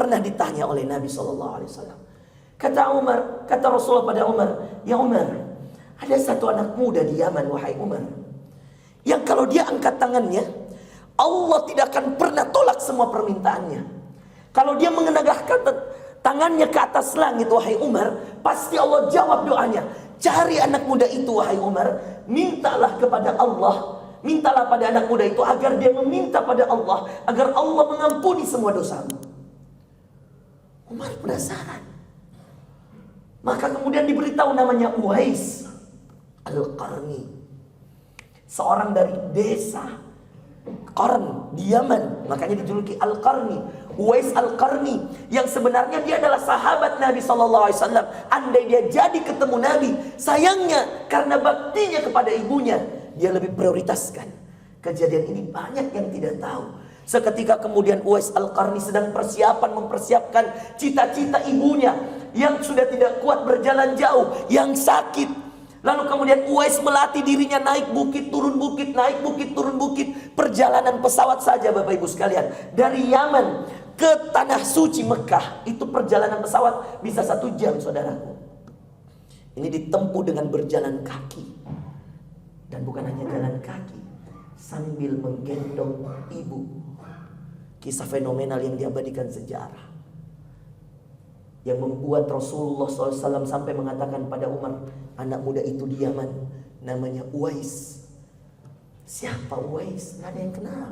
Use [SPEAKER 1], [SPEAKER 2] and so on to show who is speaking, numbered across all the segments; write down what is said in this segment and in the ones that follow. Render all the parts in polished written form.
[SPEAKER 1] pernah ditanya oleh Nabi SAW. Kata Rasulullah pada Umar, "Ya Umar, ada satu anak muda di Yaman, wahai Umar, yang kalau dia angkat tangannya, Allah tidak akan pernah tolak semua permintaannya. Kalau dia mengenagahkan tangannya ke atas langit, wahai Umar, pasti Allah jawab doanya. Cari anak muda itu, wahai Umar, mintalah kepada Allah, mintalah pada anak muda itu agar dia meminta pada Allah, agar Allah mengampuni semua dosamu." Umar penasaran. Maka kemudian diberitahu namanya Uwais Al-Qarni, seorang dari desa Qarn di Yaman, makanya dijuluki Al-Qarni. Uwais Al-Qarni yang sebenarnya dia adalah sahabat Nabi SAW. Andai dia jadi ketemu Nabi, sayangnya karena baktinya kepada ibunya, dia lebih prioritaskan. Kejadian ini banyak yang tidak tahu. Seketika kemudian Uwais Al-Qarni sedang mempersiapkan cita-cita ibunya yang sudah tidak kuat berjalan jauh, yang sakit. Lalu kemudian Uwais melatih dirinya naik bukit, turun bukit, naik bukit, turun bukit. Perjalanan pesawat saja Bapak Ibu sekalian, dari Yaman ke Tanah Suci Mekah, itu perjalanan pesawat bisa 1 jam, saudaraku. Ini ditempuh dengan berjalan kaki. Dan bukan hanya jalan kaki, sambil menggendong ibu. Kisah fenomenal yang diabadikan sejarah, yang membuat Rasulullah SAW sampai mengatakan pada Umar, anak muda itu di Yaman namanya Uwais. Siapa Uwais? Nggak ada yang kenal.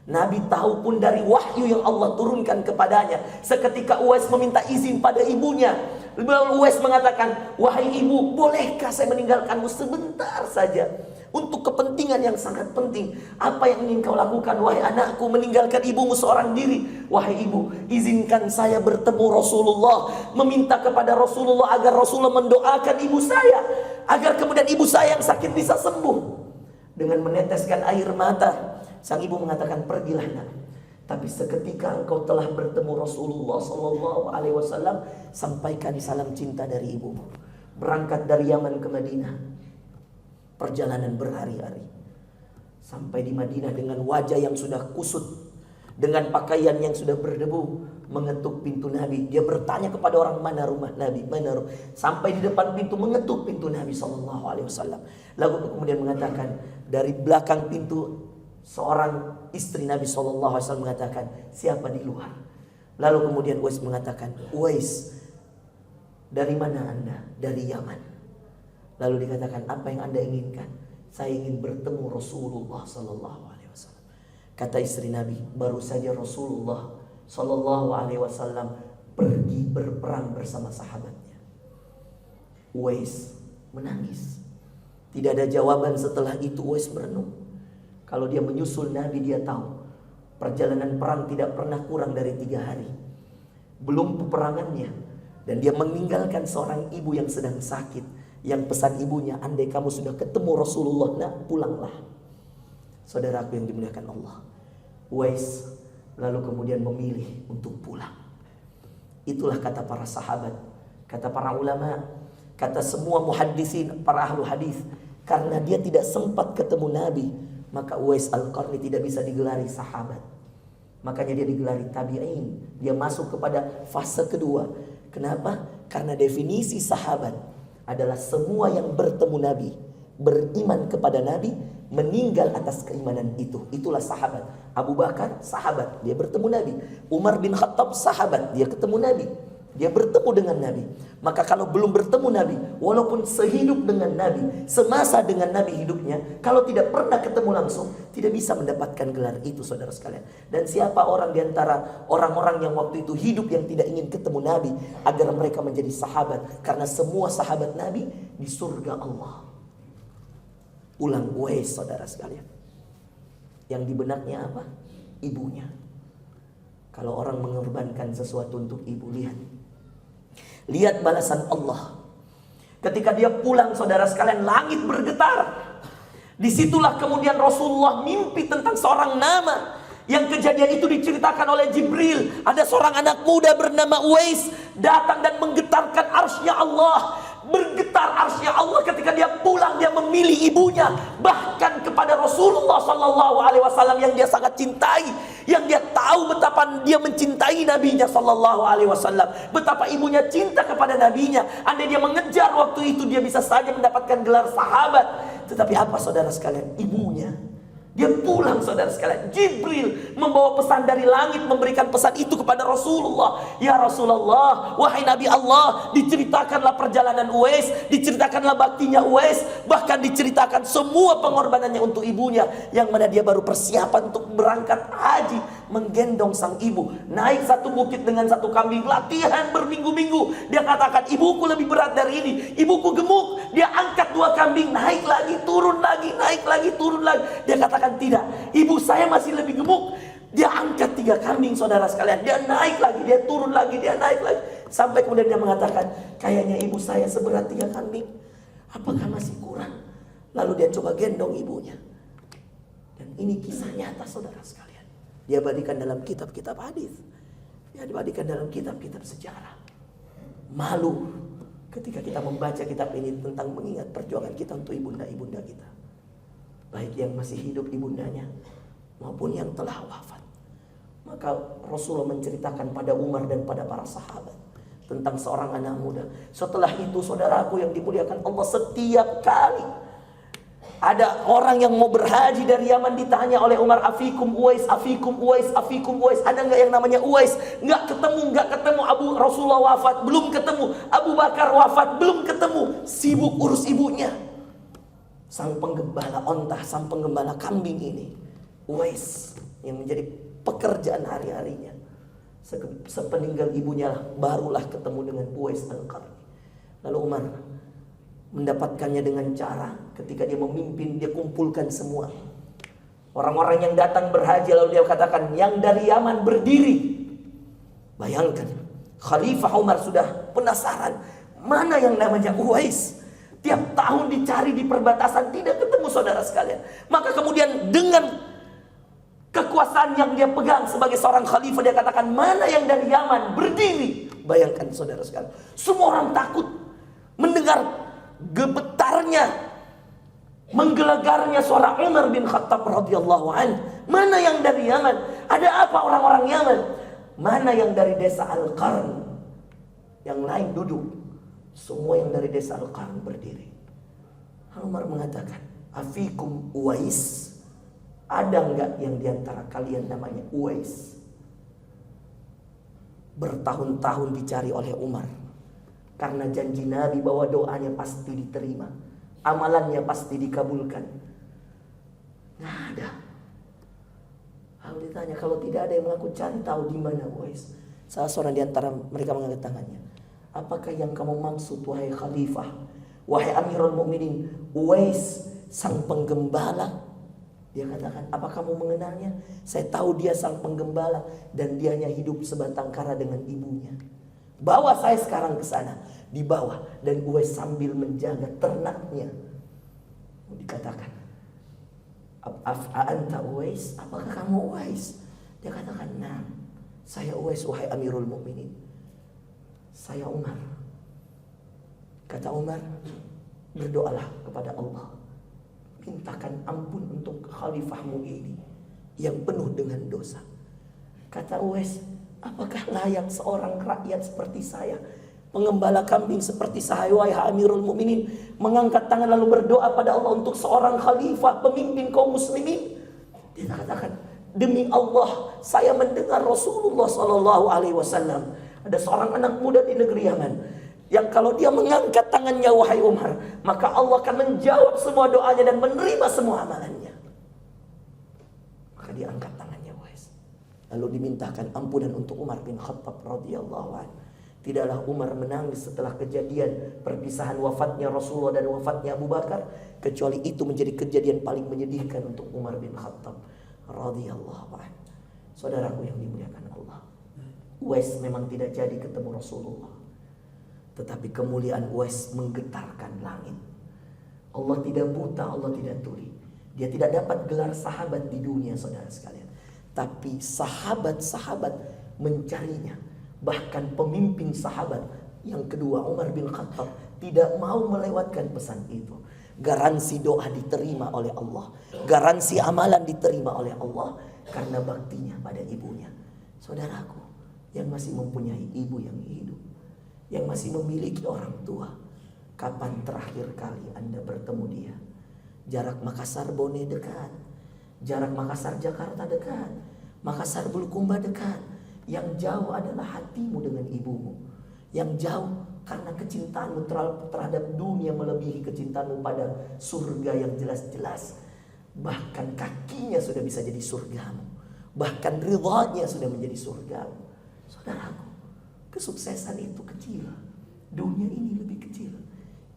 [SPEAKER 1] Nabi tahu pun dari wahyu yang Allah turunkan kepadanya. Seketika Uwais meminta izin pada ibunya, lalu Uwais mengatakan, "Wahai ibu, bolehkah saya meninggalkanmu sebentar saja untuk kepentingan yang sangat penting? Apa yang ingin kau lakukan, wahai anakku, meninggalkan ibumu seorang diri?" "Wahai ibu, izinkan saya bertemu Rasulullah, meminta kepada Rasulullah agar Rasulullah mendoakan ibu saya, agar kemudian ibu saya yang sakit bisa sembuh." Dengan meneteskan air mata, sang ibu mengatakan, "Pergilah nak. Tapi seketika engkau telah bertemu Rasulullah SAW, sampaikan salam cinta dari ibumu." Berangkat dari Yaman ke Madinah, perjalanan berhari-hari. Sampai di Madinah dengan wajah yang sudah kusut, dengan pakaian yang sudah berdebu, mengetuk pintu Nabi. Dia bertanya kepada orang, "Mana rumah Nabi? Mana rumah?" Sampai di depan pintu, mengetuk pintu Nabi SAW. Lalu kemudian mengatakan, dari belakang pintu seorang istri Nabi SAW mengatakan, "Siapa di luar?" Lalu kemudian Uwais mengatakan, "Uwais, dari mana Anda?" "Dari Yaman." Lalu dikatakan, "Apa yang Anda inginkan?" "Saya ingin bertemu Rasulullah SAW." Kata istri Nabi, "Baru saja Rasulullah SAW pergi berperang bersama sahabatnya." Uwais menangis. Tidak ada jawaban. Setelah itu Uwais merenung. Kalau dia menyusul Nabi, dia tahu perjalanan perang tidak pernah kurang dari 3 hari. Belum peperangannya. Dan dia meninggalkan seorang ibu yang sedang sakit, yang pesan ibunya, "Andai kamu sudah ketemu Rasulullah, nak, pulanglah." Saudaraku yang dimuliakan Allah, Uwais lalu kemudian memilih untuk pulang. Itulah kata para sahabat, kata para ulama, kata semua muhaddisin, para ahlu hadis. Karena dia tidak sempat ketemu Nabi, maka Uwais Al-Qarni tidak bisa digelari sahabat. Makanya dia digelari tabi'in. Dia masuk kepada fase kedua. Kenapa? Karena definisi sahabat adalah semua yang bertemu Nabi, beriman kepada Nabi, meninggal atas keimanan itu. Itulah sahabat. Abu Bakar sahabat, dia bertemu Nabi. Umar bin Khattab sahabat, dia ketemu Nabi, dia bertemu dengan Nabi. Maka kalau belum bertemu Nabi, walaupun sehidup dengan Nabi, semasa dengan Nabi hidupnya, kalau tidak pernah ketemu langsung, tidak bisa mendapatkan gelar itu, saudara sekalian. Dan siapa orang di antara orang-orang yang waktu itu hidup yang tidak ingin ketemu Nabi agar mereka menjadi sahabat? Karena semua sahabat Nabi di surga Allah. Ulang Uwais, saudara sekalian. Yang di benaknya apa? Ibunya. Kalau orang mengorbankan sesuatu untuk ibu, lihat balasan Allah. Ketika dia pulang, saudara sekalian, langit bergetar. Disitulah kemudian Rasulullah mimpi tentang seorang nama, yang kejadian itu diceritakan oleh Jibril. Ada seorang anak muda bernama Uwais datang dan menggetarkan arsy-Nya Allah. Bergetar arsy-Nya Allah ketika dia pulang, dia memilih ibunya, bahkan kepada Rasulullah SAW yang dia sangat cintai. Yang dia tahu betapa dia mencintai nabinya sallallahu alaihi wasallam, betapa ibunya cinta kepada nabinya. Andai dia mengejar waktu itu, dia bisa saja mendapatkan gelar sahabat. Tetapi apa saudara sekalian? Ibunya. Dia pulang saudara sekalian. Jibril membawa pesan dari langit, memberikan pesan itu kepada Rasulullah. Ya Rasulullah, wahai Nabi Allah, diceritakanlah perjalanan Uwais, diceritakanlah baktinya Uwais, bahkan diceritakan semua pengorbanannya untuk ibunya, yang mana dia baru persiapan untuk berangkat haji, menggendong sang ibu, naik satu bukit dengan satu kambing, latihan berminggu-minggu. Dia katakan, ibuku lebih berat dari ini, ibuku gemuk. Dia angkat 2 kambing, naik lagi, turun lagi, naik lagi, turun lagi. Dia katakan, tidak, ibu saya masih lebih gemuk. Dia angkat 3 kambing saudara sekalian, dia naik lagi, dia turun lagi, dia naik lagi, sampai kemudian dia mengatakan, kayaknya ibu saya seberat 3 kambing, apakah masih kurang? Lalu dia coba gendong ibunya. Dan ini kisah nyata saudara sekalian, dia abadikan dalam kitab-kitab hadis, dia abadikan dalam kitab-kitab sejarah. Malu ketika kita membaca kitab ini tentang mengingat perjuangan kita untuk ibunda-ibunda kita, baik yang masih hidup ibundanya maupun yang telah wafat. Maka Rasulullah menceritakan pada Umar dan pada para sahabat tentang seorang anak muda. Setelah itu saudaraku yang dimuliakan Allah, setiap kali ada orang yang mau berhaji dari Yaman, ditanya oleh Umar, afikum Uwais, afikum Uwais, afikum Uwais, ada nggak yang namanya Uwais? Nggak ketemu. Abu Rasulullah wafat, belum ketemu. Abu Bakar wafat, belum ketemu. Sibuk urus ibunya. Sang penggembala onta, sang penggembala kambing ini, Uwais, yang menjadi pekerjaan hari-harinya. Sepeninggal ibunya barulah ketemu dengan Uwais Al-Qarni. Lalu Umar mendapatkannya dengan cara ketika dia memimpin, dia kumpulkan semua orang-orang yang datang berhaji, lalu dia katakan, yang dari Yaman berdiri. Bayangkan, Khalifah Umar sudah penasaran, mana yang namanya Uwais. Tiap tahun dicari di perbatasan, tidak ketemu saudara sekalian. Maka kemudian dengan kekuasaan yang dia pegang sebagai seorang khalifah, dia katakan, mana yang dari Yaman berdiri. Bayangkan saudara sekalian, semua orang takut mendengar gemetarnya, menggelegarnya suara Umar bin Khattab radhiyallahu anhu. Mana yang dari Yaman? Ada apa orang-orang Yaman? Mana yang dari desa Al-Qarn? Yang lain duduk. Semua yang dari desa Al-Qarn berdiri. Umar mengatakan, afikum Uwais? Ada enggak yang diantara kalian namanya Uwais? Bertahun-tahun dicari oleh Umar, karena janji Nabi bahwa doanya pasti diterima, amalannya pasti dikabulkan. Nggak ada. Lalu ditanya, kalau tidak ada yang mengaku, cari tahu di mana Uwais. Salah seorang di antara mereka mengangkat tangannya. Apakah yang kamu maksud wahai khalifah, wahai Amirul Mukminin, Uwais sang penggembala? Dia katakan, apa kamu mengenalnya? Saya tahu dia sang penggembala dan dia hanya hidup sebatang kara dengan ibunya. Bawa saya sekarang ke sana. Dibawa, dan Uwais sambil menjaga ternaknya. Dikatakan, anta Uwais? Apakah kamu Uwais? Dia katakan, nah, saya Uwais wahai Amirul Mukminin. Saya Umar. Kata Umar, berdoalah kepada Allah, mintakan ampun untuk khalifahmu ini yang penuh dengan dosa. Kata Uwais, apakah layak seorang rakyat seperti saya, pengembala kambing seperti saya, wahai Amirul Mukminin, mengangkat tangan lalu berdoa pada Allah untuk seorang khalifah, pemimpin kaum muslimin? Dia katakan, demi Allah, saya mendengar Rasulullah SAW, ada seorang anak muda di negeri Yaman yang kalau dia mengangkat tangannya wahai Umar, maka Allah akan menjawab semua doanya dan menerima semua amalannya. Maka dia angkat tangannya Uwais. Lalu dimintakan ampunan untuk Umar bin Khattab radhiyallahu anhu. Tidaklah Umar menangis setelah kejadian perpisahan wafatnya Rasulullah dan wafatnya Abu Bakar, kecuali itu menjadi kejadian paling menyedihkan untuk Umar bin Khattab radhiyallahu anhu. Saudaraku yang dimuliakan Allah, Uwais memang tidak jadi ketemu Rasulullah, tetapi kemuliaan Uwais menggetarkan langit. Allah tidak buta, Allah tidak tuli. Dia tidak dapat gelar sahabat di dunia saudara sekalian, tapi sahabat-sahabat mencarinya. Bahkan pemimpin sahabat yang kedua, Umar bin Khattab, tidak mau melewatkan pesan itu. Garansi doa diterima oleh Allah, garansi amalan diterima oleh Allah, karena baktinya pada ibunya. Saudaraku yang masih mempunyai ibu yang hidup, yang masih memiliki orang tua, kapan terakhir kali Anda bertemu dia? Jarak Makassar Bone dekat, jarak Makassar Jakarta dekat, Makassar Bulukumba dekat. Yang jauh adalah hatimu dengan ibumu. Yang jauh karena kecintaanmu terhadap dunia melebihi kecintaanmu pada surga yang jelas-jelas. Bahkan kakinya sudah bisa jadi surgamu, bahkan ridhanya sudah menjadi surgamu. Saudaraku, kesuksesan itu kecil, dunia ini lebih kecil.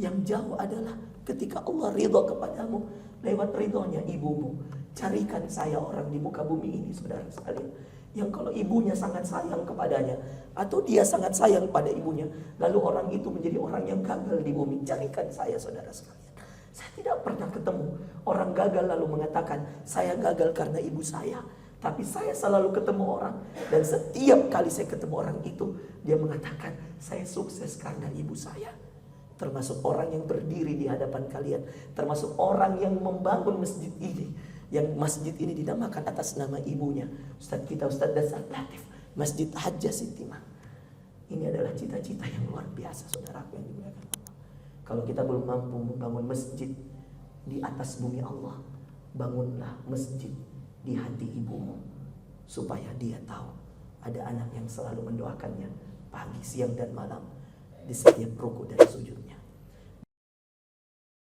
[SPEAKER 1] Yang jauh adalah ketika Allah ridho kepadamu lewat ridhonya ibumu. Carikan saya orang di muka bumi ini, saudara sekalian, yang kalau ibunya sangat sayang kepadanya, atau dia sangat sayang pada ibunya, lalu orang itu menjadi orang yang gagal di bumi. Carikan saya, saudara sekalian. Saya tidak pernah ketemu orang gagal lalu mengatakan saya gagal karena ibu saya. Tapi saya selalu ketemu orang, dan setiap kali saya ketemu orang itu, dia mengatakan saya sukses karena ibu saya. Termasuk orang yang berdiri di hadapan kalian, termasuk orang yang membangun masjid ini, yang masjid ini dinamakan atas nama ibunya, Ustadz kita Ustadz Dasar Latif, Masjid Hajjah Sintimah. Ini adalah cita-cita yang luar biasa, saudaraku yang dimuliakan Allah. Kalau kita belum mampu membangun masjid di atas bumi Allah, bangunlah masjid di hati ibumu, supaya dia tahu ada anak yang selalu mendoakannya pagi, siang, dan malam di setiap ruku dan sujudnya.